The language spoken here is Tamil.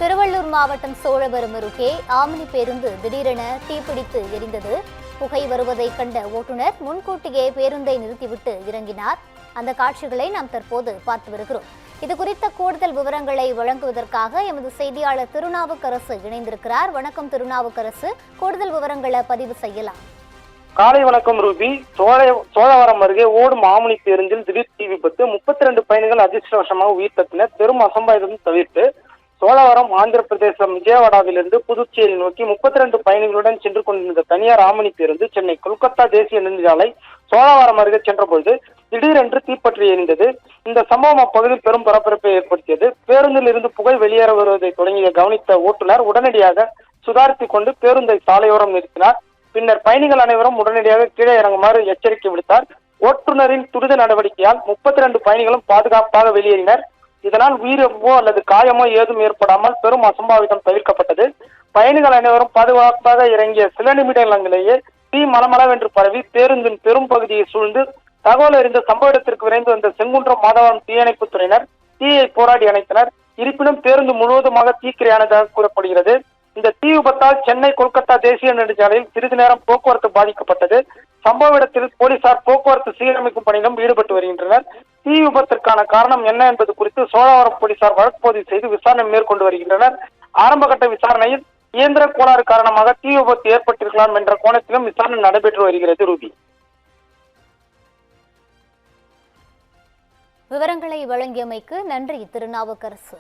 திருவள்ளூர் மாவட்டம் சோழவரம் அருகே ஆம்னி பேருந்து திடீரென தீப்பிடித்து எரிந்தது. புகை வருவதை கண்ட ஓட்டுநர் முன்கூட்டியே பேருந்தை நிறுத்திவிட்டு இறங்கினார். அந்த காட்சிகளை நாம் தற்போது பார்த்து வருகிறோம். இது குறித்த கூடுதல் விவரங்களை வழங்குவதற்காக எமது செய்தியாளர் திருநாவுக்கரசு இணைந்திருக்கிறார். வணக்கம் திருநாவுக்கரசு, கூடுதல் விவரங்களை பதிவு செய்யலாம். காலை வணக்கம் ரூபி. சோழவரம் அருகே ஓடும் ஆம்னி பேருந்தில் திடீர் தீ விபத்து. 32 பயணிகள் அதிர்ஷ்டவசமாக உயிர் தப்பினர். பெரும் அசம்பாவிதம் தவிர்த்து சோழவரம் ஆந்திர பிரதேசம் விஜயவாடாவிலிருந்து புதுச்சேரி நோக்கி 32 பயணிகளுடன் சென்று கொண்டிருந்த தனியார் ஆம்னி பேருந்து சென்னை கொல்கத்தா தேசிய நெடுஞ்சாலை சோழவரம் அருகே சென்றபொழுது திடீரென்று தீப்பற்றி எரிந்தது. இந்த சம்பவம் அப்பகுதியில் பெரும் பரபரப்பை ஏற்படுத்தியது. பேருந்தில் இருந்து புகை வெளியேற வருவதை தொடங்கிய கவனித்த ஓட்டுநர் உடனடியாக சுதாரித்துக் கொண்டு பேருந்தை சாலையோரம் நிறுத்தினார். பின்னர் பயணிகள் அனைவரும் உடனடியாக கீழே இறங்குமாறு எச்சரிக்கை விடுத்தார். ஓட்டுநரின் துரித நடவடிக்கையால் 32 பயணிகளும் பாதுகாப்பாக வெளியேறினர். இதனால் உயிரிழப்போ அல்லது காயமோ ஏதும் ஏற்படாமல் பெரும் அசம்பாவிதம் தவிர்க்கப்பட்டது. பயணிகள் அனைவரும் பாதுகாப்பாக இறங்கிய சில நிமிடங்களிலேயே தீ மலமளவென்று பரவி பேருந்தின் பெரும் பகுதியை சூழ்ந்து தகவல் அறிந்த சம்பவ இடத்திற்கு விரைந்து வந்த செங்குன்றம் மாதவரம் தீயணைப்புத் துறையினர் தீயை போராடி அணைத்தனர். இருப்பினும் பேருந்து முழுவதுமாக தீக்கிரையானதாக கூறப்படுகிறது. இந்த தீ விபத்தால் சென்னை கொல்கத்தா தேசிய நெடுஞ்சாலையில் சிறிது நேரம் போக்குவரத்து பாதிக்கப்பட்டது. சம்பவ இடத்தில் போலீசார் போக்குவரத்து சீரமைக்கும் பணியிலும் ஈடுபட்டு வருகின்றனர். தீ விபத்திற்கான காரணம் என்ன என்பது குறித்து சோழவரம் போலீசார் வழக்கு பதிவு செய்து விசாரணை மேற்கொண்டு வருகின்றனர். ஆரம்பகட்ட விசாரணையில் இயந்திர கோளாறு காரணமாக தீ விபத்து ஏற்பட்டிருக்கலாம் என்ற கோணத்திலும் விசாரணை நடைபெற்று வருகிறது. ரூபி, விவரங்களை வழங்கியமைக்கு நன்றி திருநாவுக்கரசு.